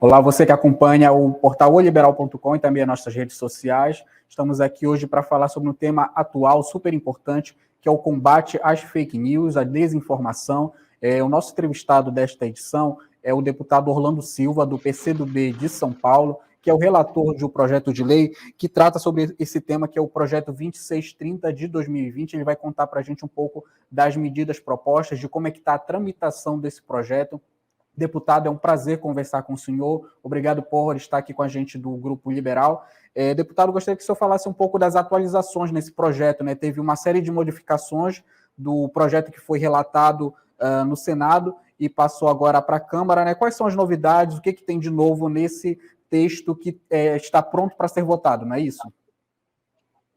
Olá, você que acompanha o portal oliberal.com e também as nossas redes sociais. Estamos aqui hoje para falar sobre um tema atual, super importante, que é o combate às fake news, à desinformação. O nosso entrevistado desta edição é o deputado Orlando Silva, do PCdoB de São Paulo, que é o relator de um projeto de lei que trata sobre esse tema, que é o projeto 2630 de 2020. Ele vai contar para a gente um pouco das medidas propostas, de como é que está a tramitação desse projeto. Deputado, é um prazer conversar com o senhor. Obrigado por estar aqui com a gente do Grupo Liberal. Deputado, gostaria que o senhor falasse um pouco das atualizações nesse projeto, né? Teve uma série de modificações do projeto que foi relatado no Senado e passou agora para a Câmara, né? Quais são as novidades? O que tem de novo nesse texto que está pronto para ser votado, não é isso?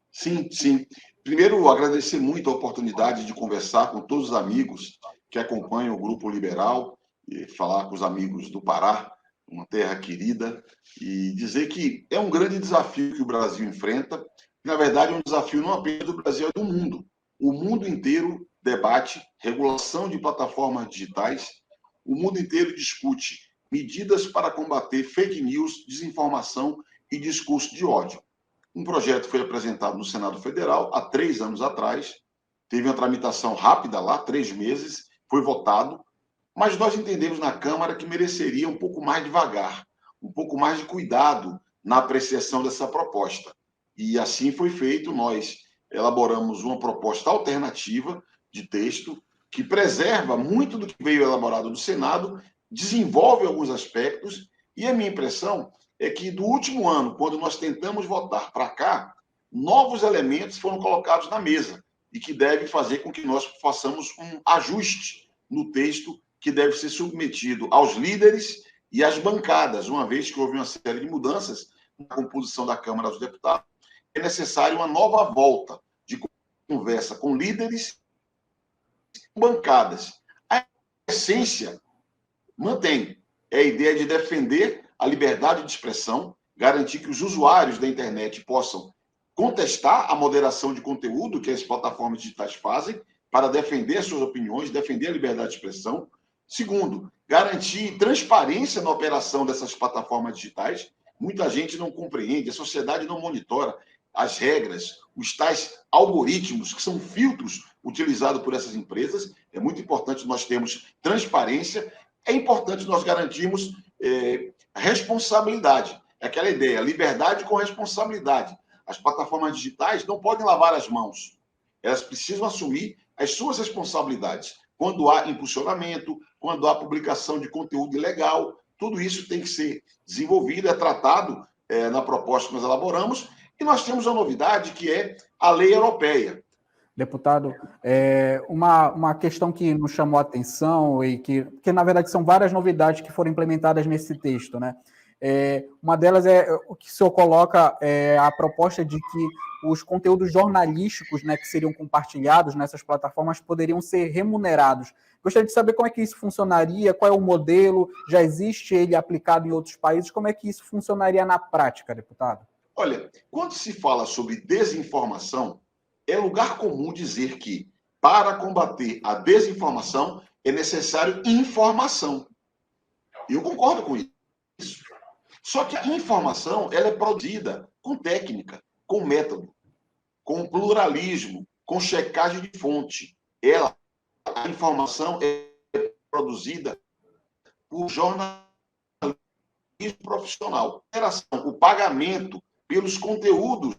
Sim, sim. Primeiro, agradecer muito a oportunidade de conversar com todos os amigos que acompanham o Grupo Liberal e falar com os amigos do Pará, uma terra querida, e dizer que é um grande desafio que o Brasil enfrenta. Na verdade, é um desafio não apenas do Brasil, é do mundo. O mundo inteiro debate regulação de plataformas digitais, o mundo inteiro discute medidas para combater fake news, desinformação e discurso de ódio. Um projeto foi apresentado no Senado Federal há 3 anos atrás, teve uma tramitação rápida lá, 3 meses, foi votado, mas nós entendemos na Câmara que mereceria um pouco mais devagar, um pouco mais de cuidado na apreciação dessa proposta. E assim foi feito, nós elaboramos uma proposta alternativa de texto que preserva muito do que veio elaborado no Senado, desenvolve alguns aspectos, e a minha impressão é que do último ano, quando nós tentamos votar para cá, novos elementos foram colocados na mesa e que devem fazer com que nós façamos um ajuste no texto que deve ser submetido aos líderes e às bancadas, uma vez que houve uma série de mudanças na composição da Câmara dos Deputados. É necessário uma nova volta de conversa com líderes e bancadas. A essência mantém. É a ideia de defender a liberdade de expressão, garantir que os usuários da internet possam contestar a moderação de conteúdo que as plataformas digitais fazem para defender suas opiniões, defender a liberdade de expressão. Segundo, garantir transparência na operação dessas plataformas digitais. Muita gente não compreende, a sociedade não monitora as regras, os tais algoritmos, que são filtros utilizados por essas empresas. É muito importante nós termos transparência. É importante nós garantirmos responsabilidade. É aquela ideia, liberdade com responsabilidade. As plataformas digitais não podem lavar as mãos. Elas precisam assumir as suas responsabilidades. Quando há impulsionamento, quando há publicação de conteúdo ilegal, tudo isso tem que ser desenvolvido, é tratado na proposta que nós elaboramos. E nós temos uma novidade que é a lei europeia. Deputado, uma questão que nos chamou a atenção e que na verdade são várias novidades que foram implementadas nesse texto, né? Uma delas é o que o senhor coloca, a proposta de que os conteúdos jornalísticos, né, que seriam compartilhados nessas plataformas poderiam ser remunerados. Gostaria de saber como é que isso funcionaria, qual é o modelo, já existe ele aplicado em outros países, como é que isso funcionaria na prática, deputado? Olha, quando se fala sobre desinformação, é lugar comum dizer que, para combater a desinformação, é necessário informação. Eu concordo com isso. Só que a informação ela é produzida com técnica, com método, com pluralismo, com checagem de fonte. A informação é produzida por jornalismo profissional. O pagamento pelos conteúdos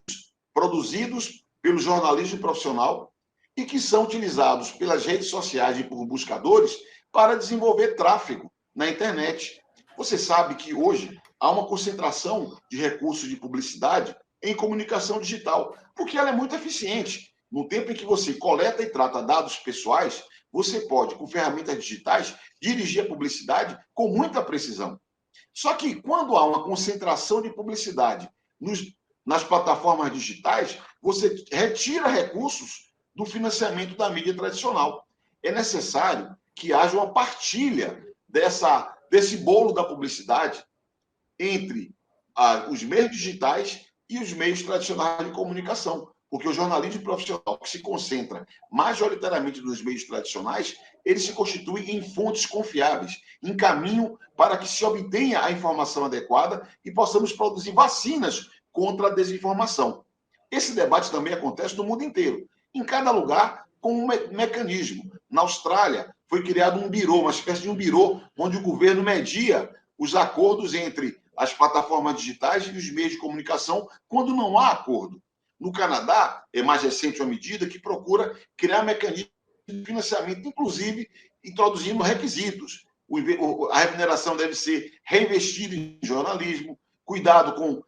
produzidos pelo jornalismo profissional e que são utilizados pelas redes sociais e por buscadores para desenvolver tráfego na internet. Você sabe que hoje há uma concentração de recursos de publicidade em comunicação digital, porque ela é muito eficiente. No tempo em que você coleta e trata dados pessoais, você pode, com ferramentas digitais, dirigir a publicidade com muita precisão. Só que quando há uma concentração de publicidade nas plataformas digitais, você retira recursos do financiamento da mídia tradicional. É necessário que haja uma partilha desse bolo da publicidade entre os meios digitais e os meios tradicionais de comunicação, porque o jornalismo profissional, que se concentra majoritariamente nos meios tradicionais, ele se constitui em fontes confiáveis, em caminho para que se obtenha a informação adequada e possamos produzir vacinas contra a desinformação. Esse debate também acontece no mundo inteiro, em cada lugar com um mecanismo. Na Austrália, foi criado um birô, uma espécie de um birô, onde o governo media os acordos entre as plataformas digitais e os meios de comunicação quando não há acordo. No Canadá, é mais recente uma medida que procura criar mecanismos de financiamento, inclusive introduzindo requisitos. A remuneração deve ser reinvestida em jornalismo, cuidado com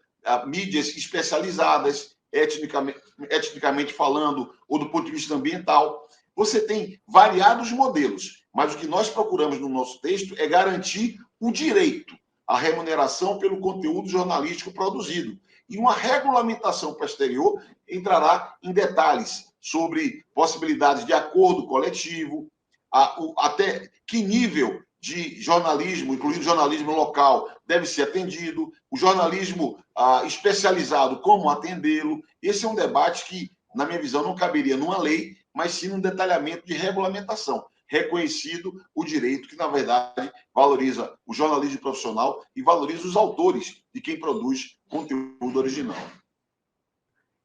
mídias especializadas, etnicamente falando, ou do ponto de vista ambiental. Você tem variados modelos, mas o que nós procuramos no nosso texto é garantir o direito à remuneração pelo conteúdo jornalístico produzido. E uma regulamentação posterior entrará em detalhes sobre possibilidades de acordo coletivo, até que nível de jornalismo, incluindo jornalismo local, deve ser atendido, o jornalismo especializado, como atendê-lo. Esse é um debate que, na minha visão, não caberia numa lei, mas sim num detalhamento de regulamentação, reconhecido o direito que, na verdade, valoriza o jornalismo profissional e valoriza os autores de quem produz conteúdo original.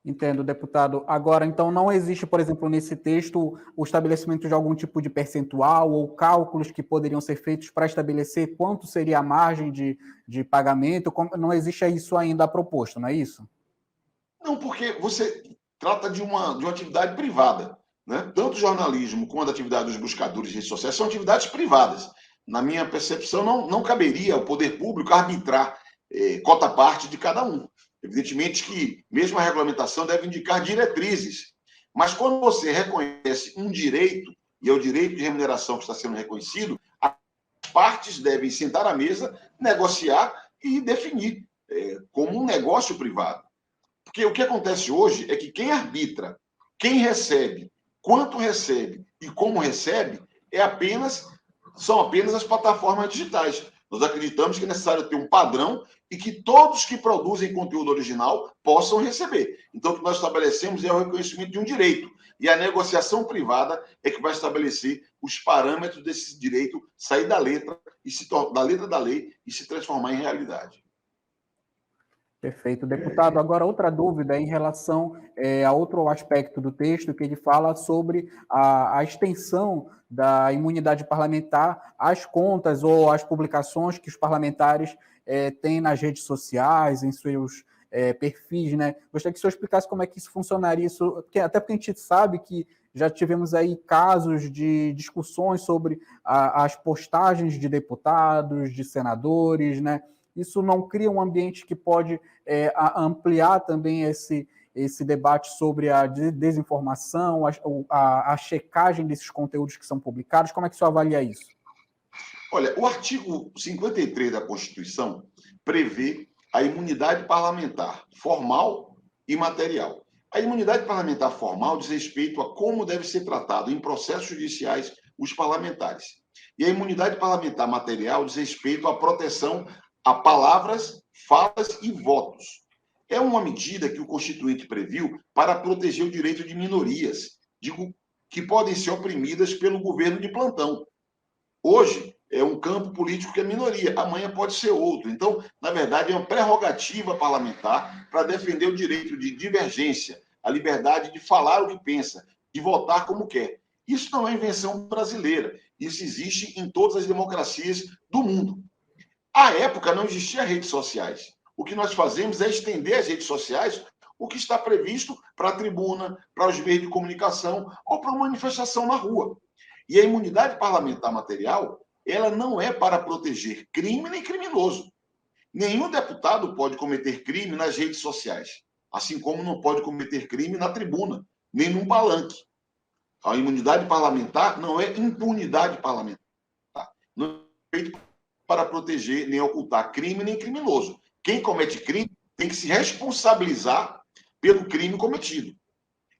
Entendo, deputado. Agora, então, não existe, por exemplo, nesse texto, o estabelecimento de algum tipo de percentual ou cálculos que poderiam ser feitos para estabelecer quanto seria a margem de pagamento? Não existe isso ainda proposto, não é isso? Não, porque você trata de uma atividade privada. Né? Tanto o jornalismo quanto a atividade dos buscadores de redes sociais são atividades privadas. Na minha percepção, não caberia ao poder público arbitrar cota-parte de cada um. Evidentemente que, mesmo a regulamentação deve indicar diretrizes, mas quando você reconhece um direito, e é o direito de remuneração que está sendo reconhecido, as partes devem sentar à mesa, negociar e definir como um negócio privado. Porque o que acontece hoje é que quem arbitra, quem recebe, quanto recebe e como recebe, são apenas as plataformas digitais. Nós acreditamos que é necessário ter um padrão e que todos que produzem conteúdo original possam receber. Então, o que nós estabelecemos é o reconhecimento de um direito. E a negociação privada é que vai estabelecer os parâmetros desse direito sair da letra da lei e se transformar em realidade. Perfeito. Deputado, agora outra dúvida em relação a outro aspecto do texto, que ele fala sobre a extensão da imunidade parlamentar às contas ou às publicações que os parlamentares têm nas redes sociais, em seus perfis, né? Gostaria que o senhor explicasse como é que isso funcionaria, até porque a gente sabe que já tivemos aí casos de discussões sobre as postagens de deputados, de senadores, né? Isso não cria um ambiente que pode ampliar também esse debate sobre a desinformação, a checagem desses conteúdos que são publicados? Como é que o senhor avalia isso? Olha, o artigo 53 da Constituição prevê a imunidade parlamentar formal e material. A imunidade parlamentar formal diz respeito a como deve ser tratado em processos judiciais os parlamentares. E a imunidade parlamentar material diz respeito à proteção a palavras, falas e votos. É uma medida que o Constituinte previu para proteger o direito de minorias, que podem ser oprimidas pelo governo de plantão. Hoje é um campo político que é minoria, amanhã pode ser outro. Então, na verdade, é uma prerrogativa parlamentar para defender o direito de divergência, a liberdade de falar o que pensa, de votar como quer. Isso não é invenção brasileira. Isso existe em todas as democracias do mundo. À época, não existia redes sociais. O que nós fazemos é estender as redes sociais o que está previsto para a tribuna, para os meios de comunicação ou para uma manifestação na rua. E a imunidade parlamentar material, ela não é para proteger crime nem criminoso. Nenhum deputado pode cometer crime nas redes sociais, assim como não pode cometer crime na tribuna, nem num palanque. A imunidade parlamentar não é impunidade parlamentar. Não é feito para proteger nem ocultar crime nem criminoso. Quem comete crime tem que se responsabilizar pelo crime cometido.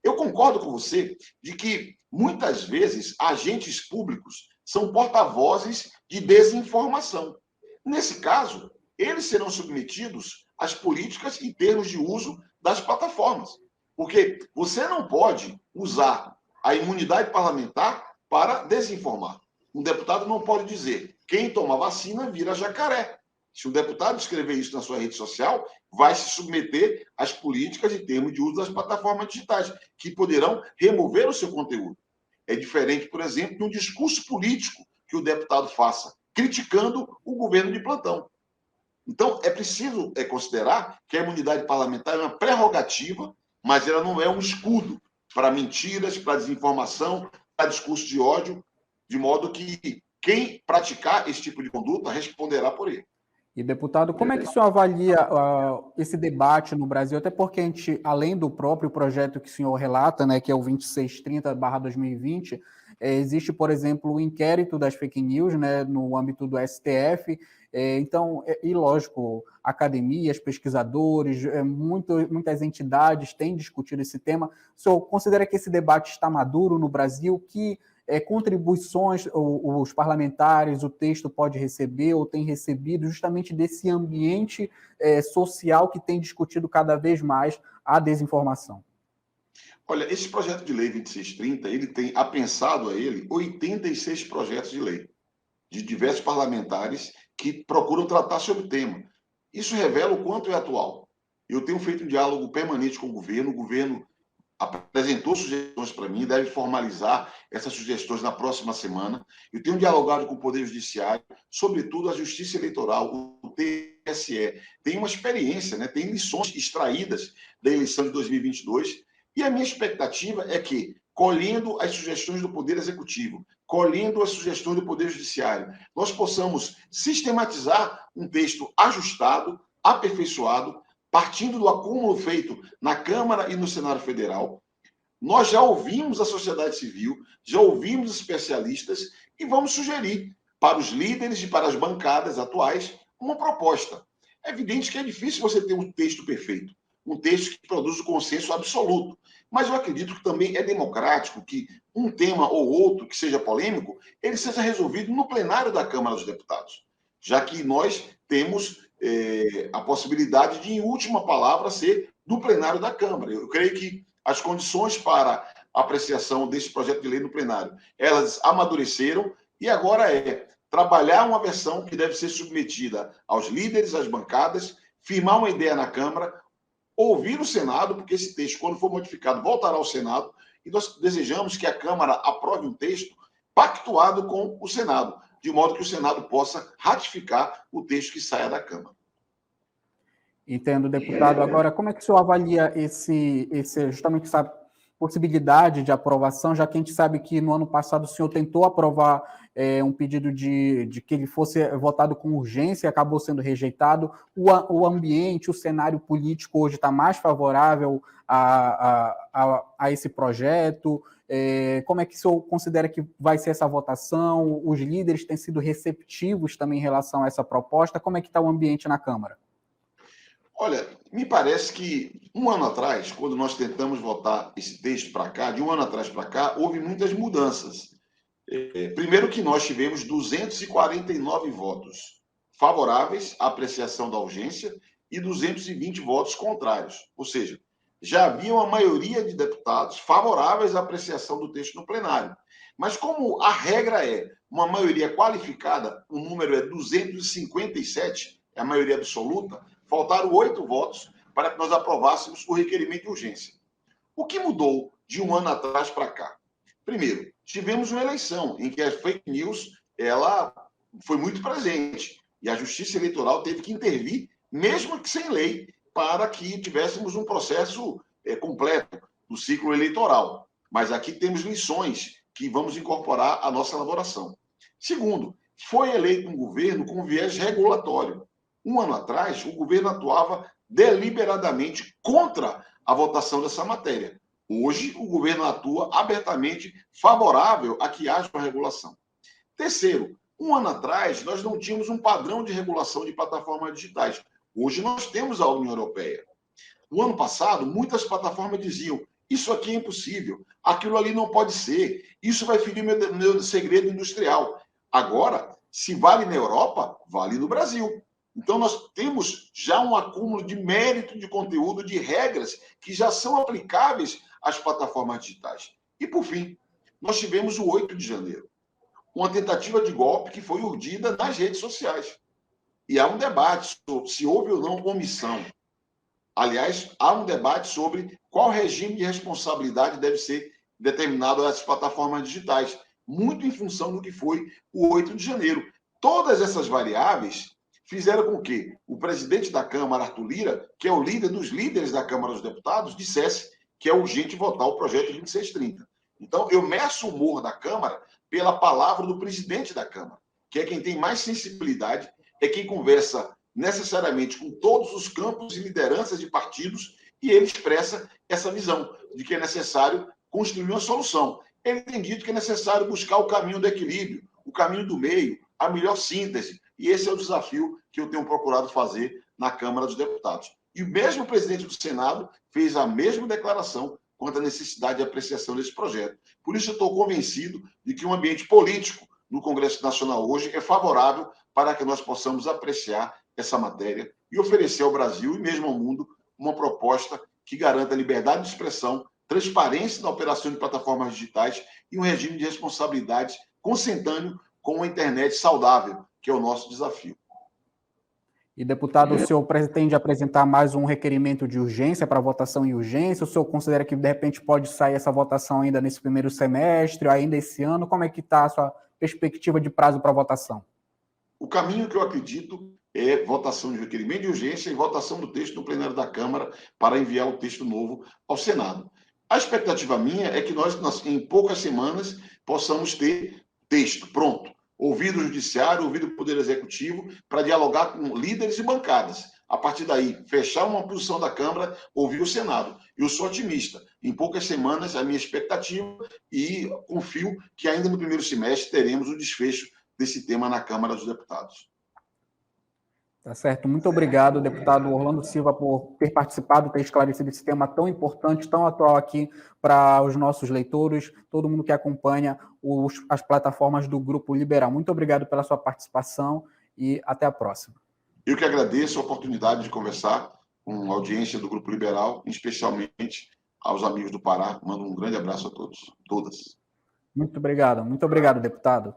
Eu concordo com você de que, muitas vezes, agentes públicos são porta-vozes de desinformação. Nesse caso, eles serão submetidos às políticas e termos de uso das plataformas. Porque você não pode usar a imunidade parlamentar para desinformar. Um deputado não pode dizer quem toma vacina vira jacaré. Se um deputado escrever isso na sua rede social, vai se submeter às políticas e termos de uso das plataformas digitais, que poderão remover o seu conteúdo. É diferente, por exemplo, de um discurso político que o deputado faça, criticando o governo de plantão. Então, é preciso considerar que a imunidade parlamentar é uma prerrogativa, mas ela não é um escudo para mentiras, para desinformação, para discurso de ódio, de modo que quem praticar esse tipo de conduta responderá por ele. E, deputado, como é que o senhor avalia esse debate no Brasil? Até porque a gente, além do próprio projeto que o senhor relata, né, que é o 2630/2020, existe, por exemplo, o inquérito das fake news, né, no âmbito do STF. Então, e lógico, academias, pesquisadores, muitas entidades têm discutido esse tema. O senhor considera que esse debate está maduro no Brasil? Que contribuições os parlamentares, o texto pode receber ou tem recebido justamente desse ambiente social que tem discutido cada vez mais a desinformação? Olha, esse projeto de lei 2630, ele tem apensado a ele 86 projetos de lei de diversos parlamentares que procuram tratar sobre o tema. Isso revela o quanto é atual. Eu tenho feito um diálogo permanente com o governo apresentou sugestões para mim, deve formalizar essas sugestões na próxima semana. Eu tenho dialogado com o Poder Judiciário, sobretudo a Justiça Eleitoral, o TSE. Tem uma experiência, né? Tem lições extraídas da eleição de 2022, e a minha expectativa é que, colhendo as sugestões do Poder Executivo, colhendo as sugestões do Poder Judiciário, nós possamos sistematizar um texto ajustado, aperfeiçoado, partindo do acúmulo feito na Câmara e no Senado Federal. Nós já ouvimos a sociedade civil, já ouvimos especialistas e vamos sugerir para os líderes e para as bancadas atuais uma proposta. É evidente que é difícil você ter um texto perfeito, um texto que produz o consenso absoluto, mas eu acredito que também é democrático que um tema ou outro que seja polêmico, ele seja resolvido no plenário da Câmara dos Deputados, já que nós temos a possibilidade de, em última palavra, ser do plenário da Câmara. Eu creio que as condições para apreciação desse projeto de lei no plenário, elas amadureceram e agora é trabalhar uma versão que deve ser submetida aos líderes, às bancadas, firmar uma ideia na Câmara, ouvir o Senado, porque esse texto, quando for modificado, voltará ao Senado, e nós desejamos que a Câmara aprove um texto pactuado com o Senado, de modo que o Senado possa ratificar o texto que saia da Câmara. Entendo, deputado. Agora, como é que o senhor avalia justamente essa possibilidade de aprovação, já que a gente sabe que no ano passado o senhor tentou aprovar um pedido de que ele fosse votado com urgência e acabou sendo rejeitado. O ambiente, o cenário político hoje está mais favorável a esse projeto? Como é que o senhor considera que vai ser essa votação? Os líderes têm sido receptivos também em relação a essa proposta? Como é que está o ambiente na Câmara? Olha, me parece que um ano atrás, quando nós tentamos votar esse texto para cá, de um ano atrás para cá, houve muitas mudanças. Primeiro que nós tivemos 249 votos favoráveis à apreciação da urgência e 220 votos contrários. Ou seja, já havia uma maioria de deputados favoráveis à apreciação do texto no plenário. Mas como a regra é uma maioria qualificada, o número é 257, é a maioria absoluta, faltaram 8 votos para que nós aprovássemos o requerimento de urgência. O que mudou de um ano atrás para cá? Primeiro, tivemos uma eleição em que a fake news ela foi muito presente e a Justiça Eleitoral teve que intervir, mesmo que sem lei, para que tivéssemos um processo completo do ciclo eleitoral. Mas aqui temos lições que vamos incorporar à nossa elaboração. Segundo, foi eleito um governo com viés regulatório. Um ano atrás, o governo atuava deliberadamente contra a votação dessa matéria. Hoje, o governo atua abertamente favorável a que haja uma regulação. Terceiro, um ano atrás, nós não tínhamos um padrão de regulação de plataformas digitais. Hoje, nós temos a União Europeia. No ano passado, muitas plataformas diziam: isso aqui é impossível, aquilo ali não pode ser, isso vai ferir meu segredo industrial. Agora, se vale na Europa, vale no Brasil. Então, nós temos já um acúmulo de mérito de conteúdo, de regras que já são aplicáveis às plataformas digitais. E, por fim, nós tivemos o 8 de janeiro, uma tentativa de golpe que foi urdida nas redes sociais. E há um debate sobre se houve ou não omissão. Aliás, há um debate sobre qual regime de responsabilidade deve ser determinado às plataformas digitais, muito em função do que foi o 8 de janeiro. Todas essas variáveis fizeram com que o presidente da Câmara, Arthur Lira, que é o líder dos líderes da Câmara dos Deputados, dissesse que é urgente votar o projeto 2630. Então, eu meço o humor da Câmara pela palavra do presidente da Câmara, que é quem tem mais sensibilidade, é quem conversa necessariamente com todos os campos e lideranças de partidos, e ele expressa essa visão de que é necessário construir uma solução. Ele tem dito que é necessário buscar o caminho do equilíbrio, o caminho do meio, a melhor síntese, e esse é o desafio que eu tenho procurado fazer na Câmara dos Deputados. E o mesmo presidente do Senado fez a mesma declaração quanto à necessidade de apreciação desse projeto. Por isso, eu estou convencido de que o ambiente político no Congresso Nacional hoje é favorável para que nós possamos apreciar essa matéria e oferecer ao Brasil e mesmo ao mundo uma proposta que garanta liberdade de expressão, transparência na operação de plataformas digitais e um regime de responsabilidades consentâneo com uma internet saudável, que é o nosso desafio. E, deputado, o senhor pretende apresentar mais um requerimento de urgência para votação em urgência? O senhor considera que, de repente, pode sair essa votação ainda nesse primeiro semestre, ainda esse ano? Como é que está a sua perspectiva de prazo para votação? O caminho que eu acredito é votação de requerimento de urgência e votação do texto no plenário da Câmara para enviar o texto novo ao Senado. A expectativa minha é que nós em poucas semanas, possamos ter texto pronto, ouvir o Judiciário, ouvir o Poder Executivo, para dialogar com líderes e bancadas. A partir daí, fechar uma posição da Câmara, ouvir o Senado. Eu sou otimista. Em poucas semanas, a minha expectativa, e confio que ainda no primeiro semestre teremos o desfecho desse tema na Câmara dos Deputados. Tá certo. Muito obrigado, deputado Orlando Silva, por ter participado, ter esclarecido esse tema tão importante, tão atual aqui para os nossos leitores, todo mundo que acompanha as plataformas do Grupo Liberal. Muito obrigado pela sua participação e até a próxima. Eu que agradeço a oportunidade de conversar com a audiência do Grupo Liberal, especialmente aos amigos do Pará. Mando um grande abraço a todos, todas. Muito obrigado, deputado.